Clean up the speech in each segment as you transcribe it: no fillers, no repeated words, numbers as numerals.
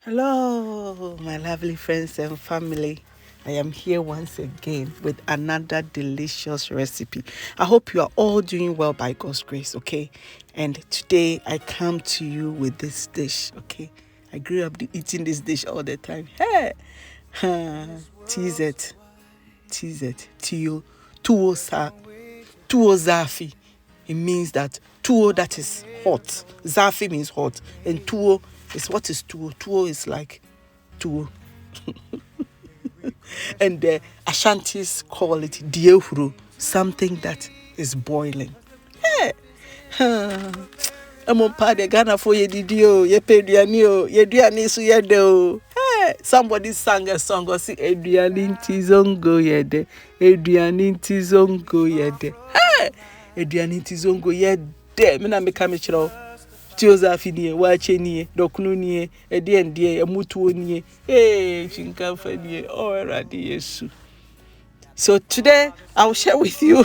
Hello, my lovely friends and family. I am here once again with another delicious recipe. I hope you are all doing well by God's grace, okay? And today I come to you with this dish, okay? I grew up eating this dish all the time. Hey! TZ, Tuo Zaafi. It means that tuo, that is hot. Zaafi means hot. And tuo is, what is tuo? Tuo is like tuo. And the Ashantis call it diehuru, something that is boiling. Hey! De Ghana for ye didio, ye pediani o, ye duani su ye do. Hey, somebody sang a song or see Eduani Tizongo yede, Eduani Tizongo yede. Hey, Eduani Tizongo yede. Mina me kamichiro. Tuo Zaafi niye, wache niye, dokunu niye, edie ndiye, emutuo niye. Hey, chinkamfa niye. Oh, eradi Yesu. So today I'll share with you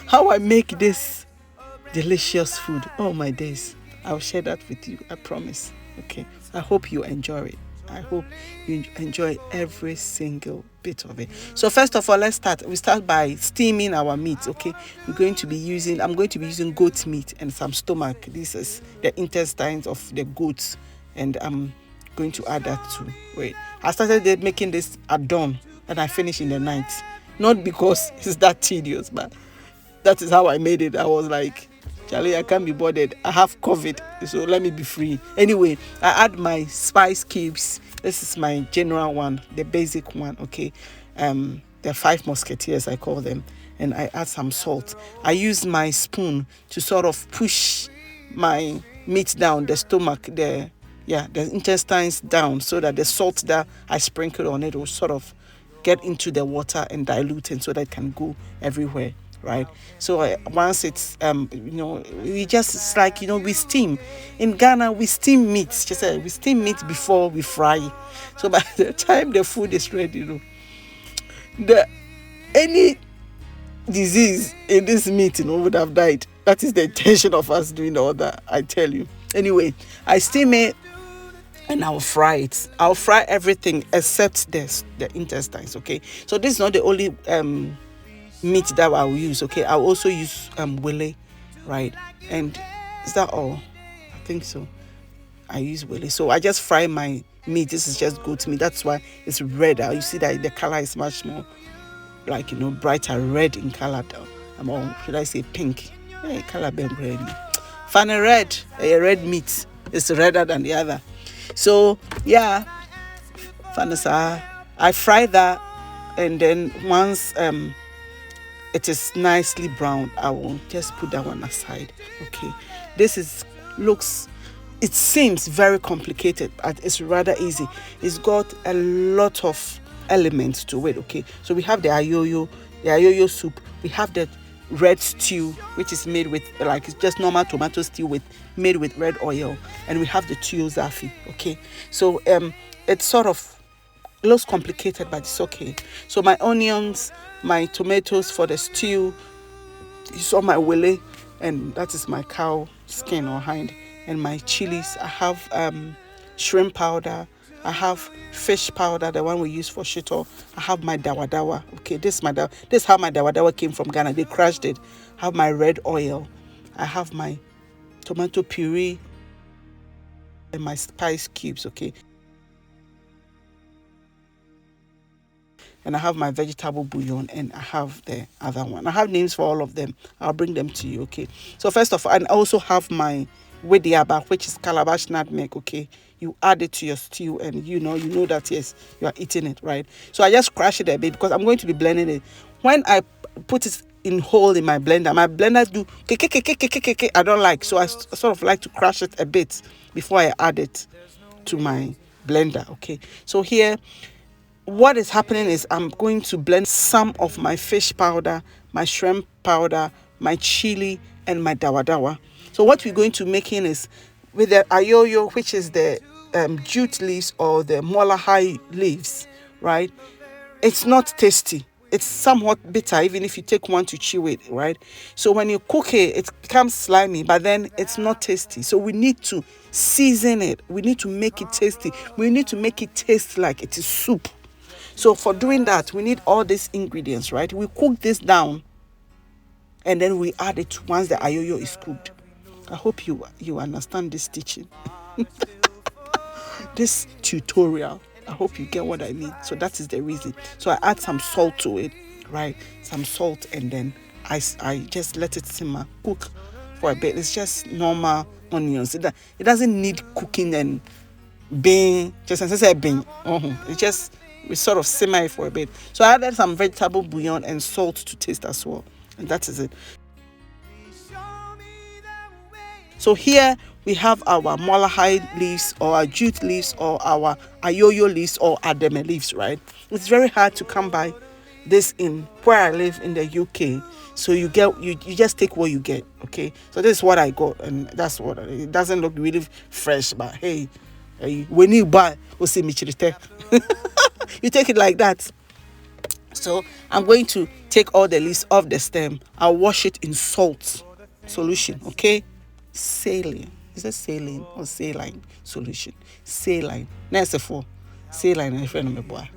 how I make this delicious food. Oh my days. I'll share that with you. I promise. Okay. I hope you enjoy it. I hope you enjoy every single bit of it. So first of all, let's start. We start by steaming our meat. Okay. I'm going to be using goat meat and some stomach. This is the intestines of the goats. And I'm going to add that too. Wait. I started making this at dawn and I finished in the night. Not because it's that tedious, but that is how I made it. I was like, Charlie, I can't be bothered. I have COVID, so let me be free. Anyway, I add my spice cubes. This is my general one, the basic one, okay? The 5 musketeers, I call them. And I add some salt. I use my spoon to sort of push my meat down, the stomach, the intestines down, so that the salt that I sprinkle on it will sort of get into the water and dilute it so that it can go everywhere. Right, so once it's we just, it's like, we steam in Ghana. We steam meat. We steam meat before we fry. So by the time the food is ready, any disease in this meat, would have died. That is the intention of us doing all that, I tell you. Anyway, I steam it and I'll fry it. I'll fry everything except the intestines. Okay, so this is not the only meat that I will use. Okay, I'll also use wele, right? And is that all? I think so. I use wele. So I just fry my meat. This is just goat meat. That's why it's red. You see that the color is much more like, brighter red in color. Or should I say pink? Hey, color red. Funny red. A red meat is redder than the other. So yeah, Fanasa, I fry that, and then once it is nicely brown, I will just put that one aside. Okay, it seems very complicated, but it's rather easy. It's got a lot of elements to it. Okay, so we have the Ayoyo Soup. We have the red stew, which is made with, like, it's just normal tomato stew made with red oil, and we have the Tuo Zaafi. Okay, so it's sort of looks complicated, but it's okay. So my onions, my tomatoes for the stew, you saw my wele, and that is my cow skin or hind, and my chilies. I have shrimp powder. I have fish powder, the one we use for shito. I have my dawadawa. Okay, this is how my dawadawa came from Ghana. They crushed it. I have my red oil. I have my tomato puree and my spice cubes. Okay, and I have my vegetable bouillon, and I have the other one. I have names for all of them. I'll bring them to you. Okay, so first of all, I also have my wediaba, which is calabash nutmeg. Okay, you add it to your stew, and you know that, yes, you are eating it, right? So I just crush it a bit because I'm going to be blending it. When I put it in whole in my blender do I don't like, so I sort of like to crush it a bit before I add it to my blender. Okay, so here what is happening is I'm going to blend some of my fish powder, my shrimp powder, my chili, and my dawadawa. So what we're going to make in is with the ayoyo, which is the jute leaves or the Molakhia leaves, right? It's not tasty. it's somewhat bitter even if you take one to chew it, right? So when you cook it, it becomes slimy, but then it's not tasty. So we need to season it. We need to make it tasty. We need to make it taste like it is soup. So for doing that, we need all these ingredients, right? We cook this down and then we add it once the ayoyo is cooked. I hope you understand this teaching. This tutorial. I hope you get what I mean. So that is the reason. So I add some salt to it, right? Some salt, and then I just let it simmer, cook for a bit. It's just normal onions. It doesn't need cooking and being just as I said being. It just we sort of simmer it for a bit. So I added some vegetable bouillon and salt to taste as well, and that is it. So here we have our Molakhia leaves or our Jute leaves or our Ayoyo leaves or Ademe leaves, right? It's very hard to come by this in where I live in the UK. So you just take what you get, okay? So this is what I got, and that's what it doesn't look really fresh, but hey, when you buy, you take it like that. So I'm going to take all the leaves off the stem. I'll wash it in salt solution, okay? Saline. Is it saline or saline solution? Saline. Next for saline and friend of my boy.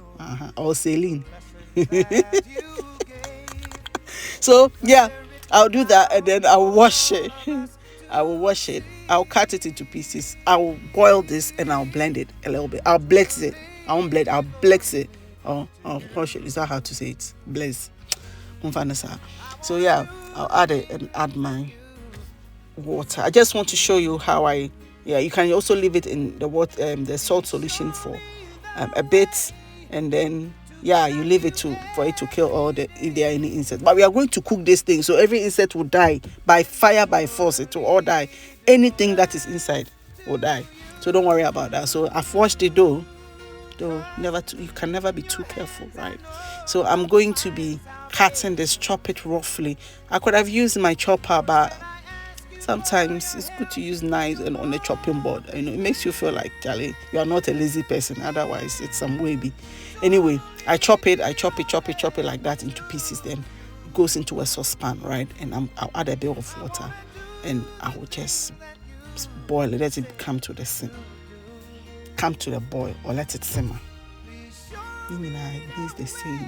Or saline. So yeah, I'll do that and then I'll wash it. I will wash it. I'll cut it into pieces. I will boil this and I'll blend it a little bit. I'll blitz it. I won't blend. I'll blitz it. Is that how to say it? Blitz. So yeah, I'll add it and add my water. I just want to show you how you can also leave it in the water, the salt solution for a bit, and then you leave it for it to kill all if there are any insects. But we are going to cook this thing, so every insect will die by fire, by force. It will all die. Anything that is inside will die. So don't worry about that. So I've washed the dough. You can never be too careful, right? So I'm going to be cutting this, chop it roughly. I could have used my chopper, but sometimes it's good to use knives and on a chopping board. It makes you feel like, Charlie, you are not a lazy person. Otherwise, it's some wavy. Anyway, I chop it like that into pieces. Then it goes into a saucepan, right? And I'll add a bit of water, and I will just boil it. Let it come to the boil, or let it simmer. It's the same.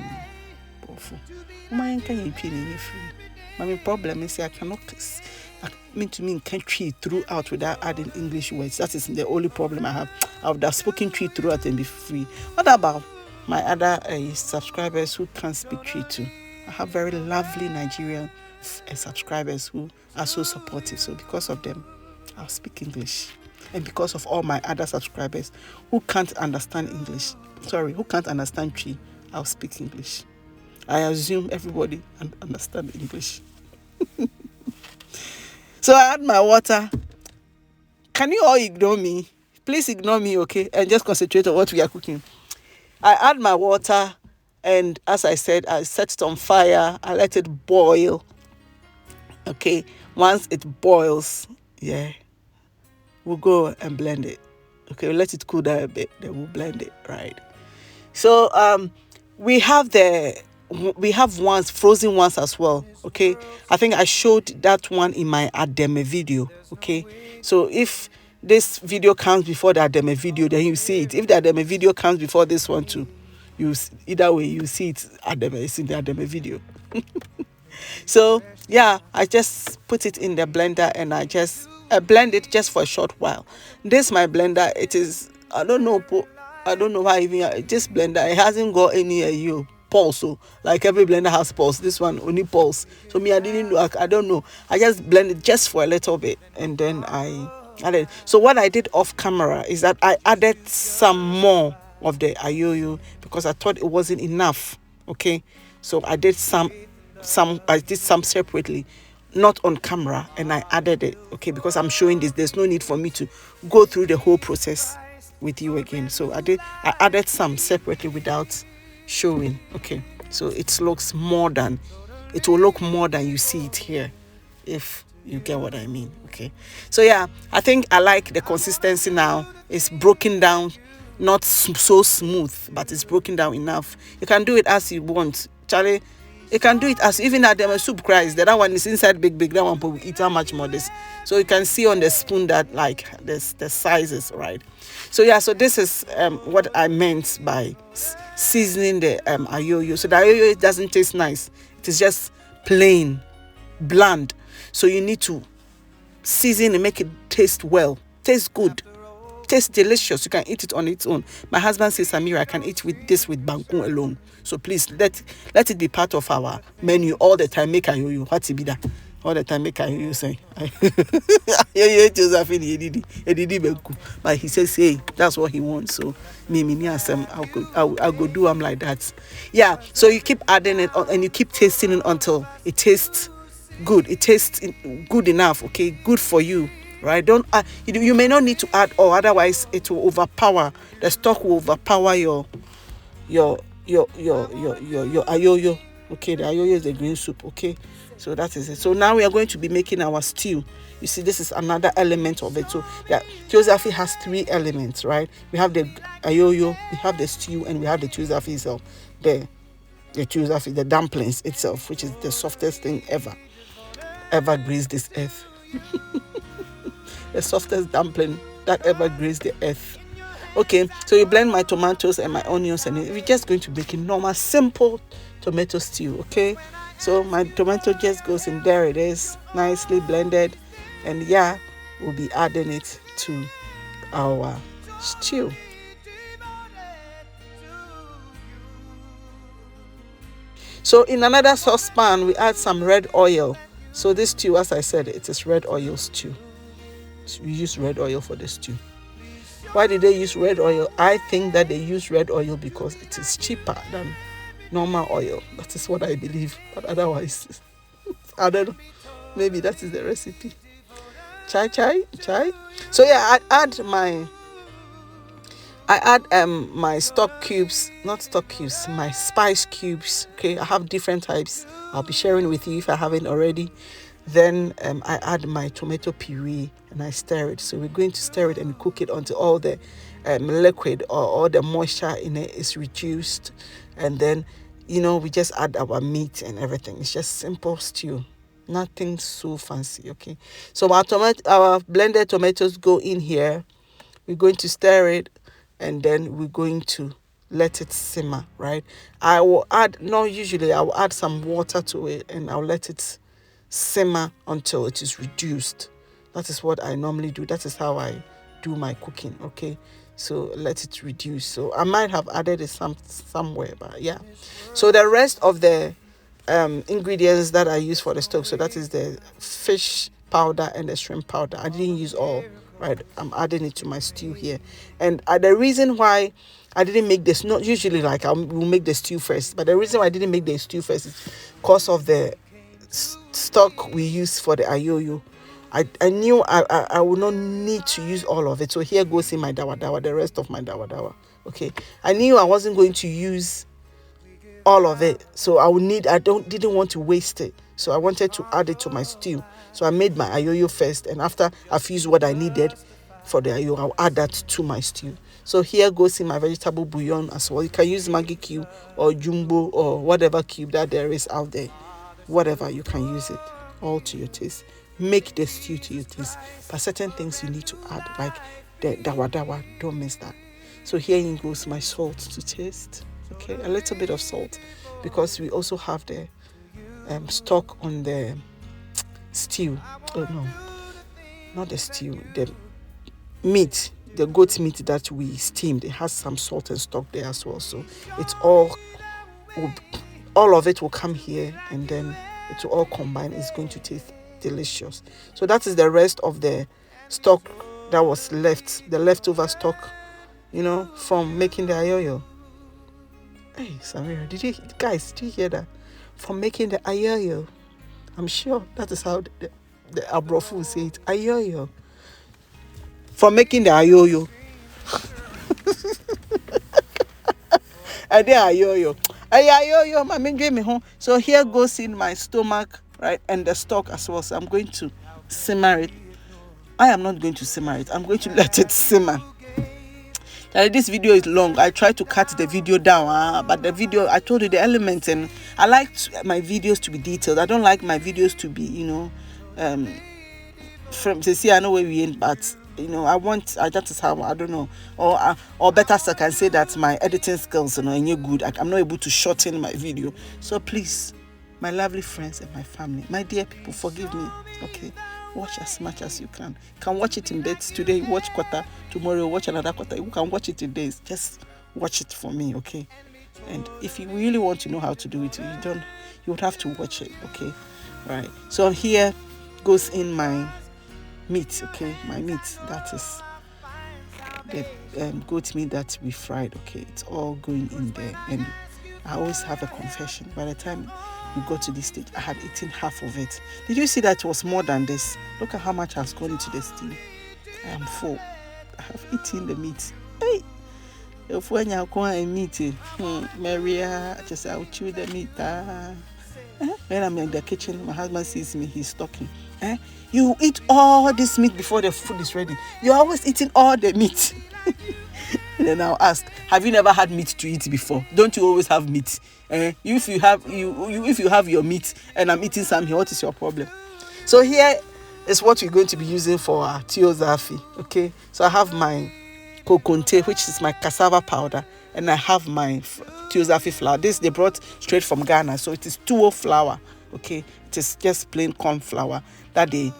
My problem is I cannot. Can't treat throughout without adding English words. That is the only problem I have. I would have spoken Tree throughout and be free. What about my other subscribers who can't speak Tree too? I have very lovely Nigerian subscribers who are so supportive. So because of them, I'll speak English. And because of all my other subscribers who can't understand who can't understand Tree, I'll speak English. I assume everybody understands English. So I add my water. Can you all ignore me? Please ignore me, okay? And just concentrate on what we are cooking. I add my water, and as I said, I set it on fire. I let it boil. Okay, once it boils, we'll go and blend it. Okay, we'll let it cool down a bit, then we'll blend it, right? So we have frozen ones as well, okay? I think I showed that one in my Ademe video, okay? So if this video comes before the Ademe video, then you see it. If the Ademe video comes before this one too, either way you see it. It's in the Ademe video. So I just put it in the blender and I just blend it just for a short while. This my blender. It is I don't know why even this blender. It hasn't got any pulse. So like every blender has pulse. This one only pulse. So I didn't know. I don't know. I just blend it just for a little bit and then I added. So what I did off camera is that I added some more of the ayoyo because I thought it wasn't enough. Okay, so I did some separately, not on camera, and I added it. Okay, because I'm showing this, there's no need for me to go through the whole process with you again. So I added some separately without showing. Okay, so it will look more than you see it here, if you get what I mean. Okay, so I think I like the consistency now. It's broken down, not so smooth, but it's broken down enough. You can do it as you want. Charlie, you can do it as even at the soup cries. The that one is inside big. That one will eat how much more this. So you can see on the spoon that like the sizes, right? So yeah, so this is what I meant by seasoning the ayoyo. So the ayoyo doesn't taste nice. It is just plain, bland. So you need to season and make it taste well, taste good, taste delicious. You can eat it on its own. My husband says, Samira, I can eat with this with banku alone. So please let it be part of our menu all the time. Make ayoyo. What's it be that? All the time make ayoyo say. Ayoyo Tuo, but he says, hey, that's what he wants. So I'll go do him like that. Yeah. So you keep adding it and you keep tasting it until it tastes good. It tastes good enough. Okay, good for you. Right? Don't you may not need to add, or otherwise it will overpower. The stock will overpower your ayoyo. Okay, the ayoyo is the green soup. Okay, so that is it. So now we are going to be making our stew. You see, this is another element of it. So yeah, Tuo Zaafi has 3 elements, right? We have the ayoyo, we have the stew, and we have the Tuo Zaafi itself. The Tuo Zaafi, the dumplings itself, which is the softest thing ever graced this earth. The softest dumpling that ever graced the earth. Okay, so you blend my tomatoes and my onions, and we're just going to make a normal, simple tomato stew. Okay, so my tomato just goes in there. It is nicely blended, and yeah, we'll be adding it to our stew. So in another saucepan, we add some red oil. So this stew, as I said, it is red oil stew. So we use red oil for the stew. Why did they use red oil? I think that they use red oil because it is cheaper than normal oil. That is what I believe. But otherwise, I don't know. Maybe that is the recipe. Chai. So yeah, I add my stock cubes, not stock cubes, my spice cubes. Okay, I have different types. I'll be sharing with you if I haven't already. Then I add my tomato puree and I stir it. So we're going to stir it and cook it until all the liquid or all the moisture in it is reduced. And then, we just add our meat and everything. It's just simple stew. Nothing so fancy, okay? So our blended tomatoes go in here. We're going to stir it and then we're going to let it simmer, right? I will add some water to it and I'll let it simmer until it is reduced. That is what I normally do. That is how I do my cooking, okay? So let it reduce. So I might have added it somewhere, but yeah. So the rest of the ingredients that I use for the stock, so that is the fish powder and the shrimp powder. I didn't use all, right? I'm adding it to my stew here. And the reason why I didn't make this, not usually like we'll make the stew first, but the reason why I didn't make the stew first is because of the stock we use for the ayoyo. I knew I would not need to use all of it. So here goes in my dawa, the rest of my dawa. Okay, I knew I wasn't going to use all of it, so didn't want to waste it. So I wanted to add it to my stew. So I made my ayoyo first, and after I've used what I needed for the ayoyo, I'll add that to my stew. So here goes in my vegetable bouillon as well. You can use Maggi cube or jumbo or whatever cube that there is out there. Whatever, you can use it, all to your taste. Make the stew to your taste. But certain things you need to add, like the dawa, don't miss that. So here in goes my salt to taste. Okay, a little bit of salt, because we also have the stock on the stew. Oh no, not the stew, the meat, the goat meat that we steamed. It has some salt and stock there as well. So it's all of it will come here, and then it will all combine. It's going to taste delicious. So that is the rest of the stock that was left, the leftover stock, from making the ayoyo. Hey, Samira, did you hear that? From making the ayoyo. I'm sure that is how the Abrofu will say it. Ayoyo. From making the ayoyo. And then ayoyo. Ayoyo, mami dream me home. So here goes in my stomach, right, and the stock as well. So I'm going to simmer it. I am not going to simmer it. I'm going to let it simmer. This video is long. I tried to cut the video down, but the video, I told you the elements, and I like my videos to be detailed. I don't like my videos to be, from to see I know where we in, but I that is how, I don't know, or better still, I can say that my editing skills, and you're good. I'm not able to shorten my video. So please, my lovely friends and my family, my dear people, forgive me. Okay, watch as much as you can. You can watch it in bits today. Watch quarter tomorrow. Watch another quarter. You can watch it in days. Just watch it for me, okay? And if you really want to know how to do it, you would have to watch it, okay? Right. So here goes in my meat, okay? My meat, that is the goat meat that we fried, okay? It's all going in there. And I always have a confession. By the time we got to this stage, I had eaten half of it. Did you see that it was more than this? Look at how much has gone into the stew. I am full. I have eaten the meat. Hey! If when you go and meat, Maria, just I'll chew the meat. When I'm in the kitchen, my husband sees me, he's talking. You eat all this meat before the food is ready. You're always eating all the meat. And then I'll ask, have you never had meat to eat before? Don't you always have meat? If you have your meat and I'm eating some here, what is your problem? So here is what we're going to be using for our Tuo Zaafi. Okay, so I have my kokonte, which is my cassava powder, and I have my Tuo Zaafi flour. This they brought straight from Ghana, so it is tuo flour. Okay, it is just plain corn flour that they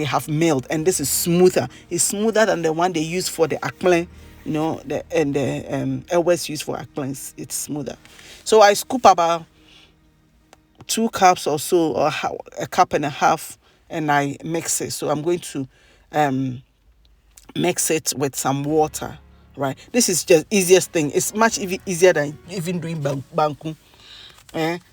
have milled, and this is smoother. It's smoother than the one they use for the akple. The always used for akple. It's smoother. So I scoop about 2 cups or so, or a cup and a half, and I mix it. So I'm going to mix it with some water, right? This is just easiest thing. It's much easier than even doing banku,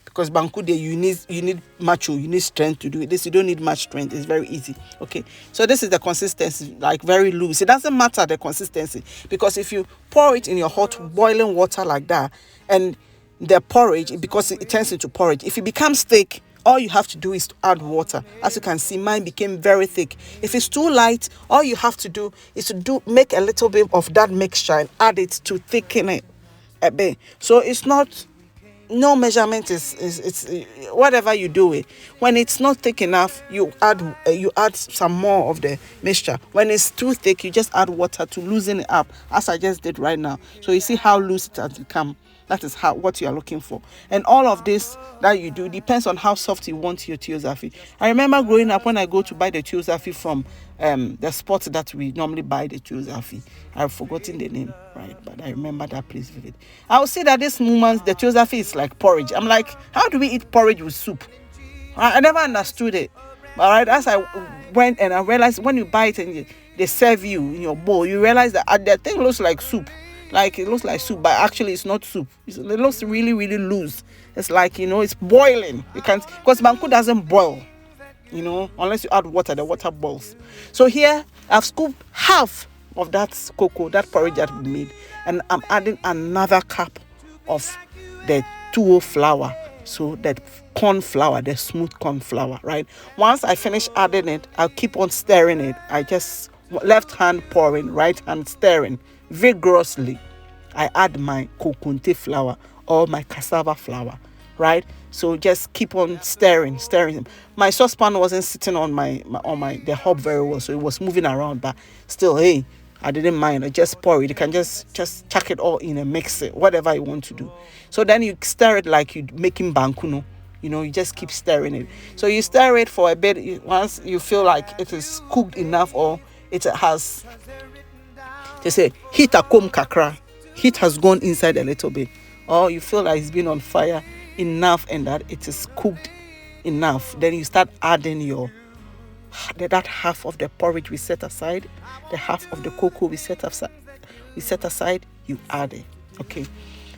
because banku there you need macho, you need strength to do it. This you don't need much strength. It's very easy. Okay, so this is the consistency, like very loose. It doesn't matter the consistency, because if you pour it in your hot boiling water like that, and the porridge, because it turns into porridge, if it becomes thick, all you have to do is to add water. As you can see, mine became very thick. If it's too light, all you have to do is to make a little bit of that mixture and add it to thicken it a bit. So it's not, no measurement it's whatever you do it. When it's not thick enough, you add some more of the mixture. When it's too thick, you just add water to loosen it up, as I just did right now. So you see how loose it has become. That is what you are looking for. And all of this that you do depends on how soft you want your Tuo Zaafi. I remember growing up, when I go to buy the Tuo Zaafi from the spot that we normally buy the Tuo Zaafi. I've forgotten the name, right? But I remember that place vivid. I will say that this moment, the Tuo Zaafi is like porridge. I'm like, how do we eat porridge with soup? I never understood it. All right, as I went and I realized when you buy it and they serve you in your bowl, you realize that the thing looks like soup. Like it looks like soup, but actually it's not soup. It looks really, really loose. It's like, it's boiling. You can't, because banku doesn't boil, unless you add water, the water boils. So here I've scooped half of that cocoa, that porridge that we made, and I'm adding another cup of the tuo flour. So that corn flour, the smooth corn flour, right? Once I finish adding it, I'll keep on stirring it. I just left hand pouring, right hand stirring vigorously. I add my kokonte flour or my cassava flour, right? So just keep on stirring. My saucepan wasn't sitting on the hob very well, so it was moving around, but still, hey, I didn't mind. I just pour it. You can just chuck it all in and mix it, whatever you want to do. So then you stir it like you're making bankuno. You just keep stirring it. So you stir it for a bit. Once you feel like it is cooked enough, or it has, they say, heat akom kakra. Heat has gone inside a little bit. Or you feel like it's been on fire enough and that it is cooked enough. Then you start adding that half of the porridge we set aside, the half of the cocoa we set aside, you add it. Okay.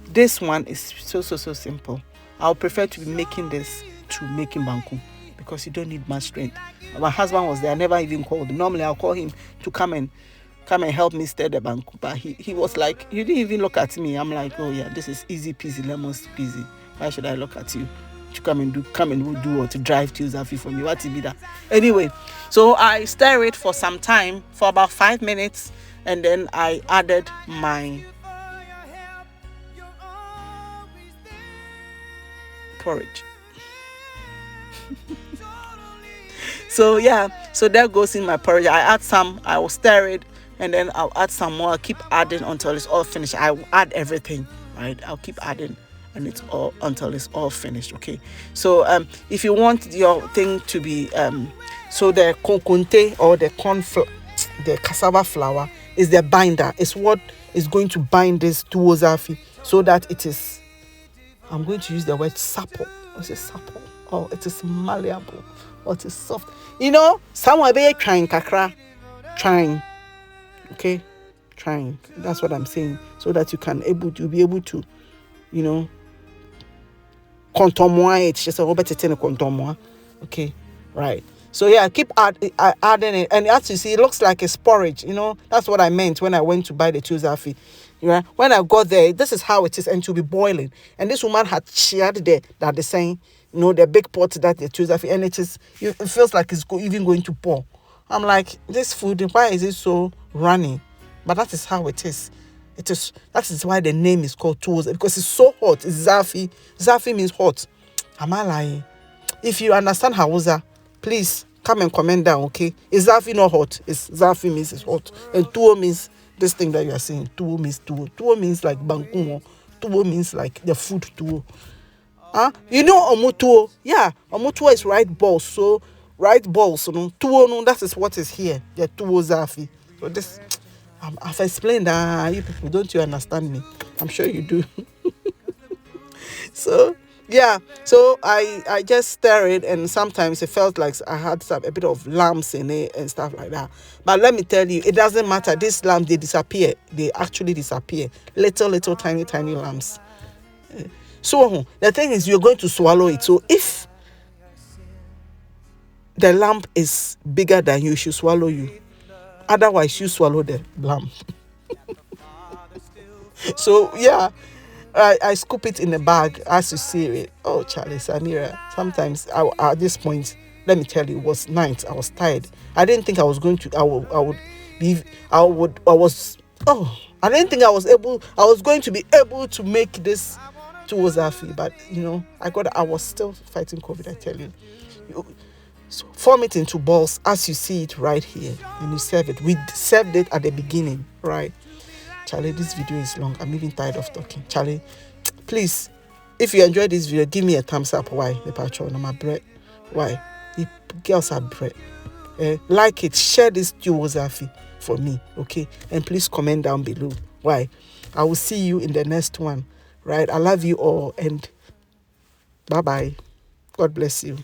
This one is so simple. I'll prefer to be making this to making banku, because you don't need much strength. My husband was there. I never even called him. Normally I'll call him to come and help me stir the banku, but he was like, he didn't even look at me. I'm like, oh yeah, this is easy peasy, lemon squeezy. Why should I look at you to come and do or to drive Tuo Zaafi for me? What be that? Anyway, so I stir it for some time, for about 5 minutes, and then I added my porridge. So yeah, so that goes in my porridge. I add some, I will stir it, and then I'll add some more. I'll keep adding until it's all finished. I will add everything, right? I'll keep adding, and it's all until it's all finished. Okay. So if you want your thing to be so the konkonte or the the cassava flour is the binder. It's what is going to bind this tuo zaafi so that it is. I'm going to use the word supple. What's it supple? Oh, it is malleable. Or it is soft. You know, someone be trying kakra, trying. Okay, trying. That's what I'm saying. So that you can be able to, you know, contomoa it. Just a better thing contomoa. Okay, right. So yeah, keep adding it, and as you see, it looks like a porridge. You know, that's what I meant when I went to buy the tuo zaafi. Yeah, when I got there, this is how it is, and to be boiling. And this woman had shared that the saying, you know, the big pot that the tuo zaafi, and it feels like it's even going to pour. I'm like, this food, why is it so runny? But that is how it is. That is why the name is called tuo zaafi, because it's so hot. It's zaafi. Zaafi means hot. Am I lying? If you understand Hausa, please come and comment down, okay? Is zaafi not hot? Zaafi means it's hot. And tuo means this thing that you are saying. Tuo means tuo. Tuo means like bankumo. Tuo means like the food tuo. You know omutuo? Yeah, omutuo is right balls. So right balls, you know. Tuo, no, that is what is here. The tuo zaafi. So this, I've explained that. You people, don't you understand me? I'm sure you do. So yeah, so I just stir it, and sometimes it felt like I had a bit of lumps in it and stuff like that. But let me tell you, it doesn't matter. These lumps, they disappear. They actually disappear. Little, tiny lumps. So the thing is, you're going to swallow it. So if the lump is bigger than you, should swallow you. Otherwise, you swallow the lump. So yeah. I scoop it in a bag as you see it. Oh, Charlie, Samira. Sometimes at this point, let me tell you, it was night. I was tired. I didn't think I was going to. I didn't think I was going to be able to make this tuo zaafi. But you know, I was still fighting COVID. I tell you. So form it into balls as you see it right here, and you serve it. We served it at the beginning, right? Charlie, this video is long. I'm even tired of talking. Charlie, please, if you enjoyed this video, give me a thumbs up. Why? The patron on my bread. Why? The girls are bread. Like it, share this tuo zaafi for me, okay? And please comment down below. Why? I will see you in the next one. Right? I love you all, and bye-bye. God bless you.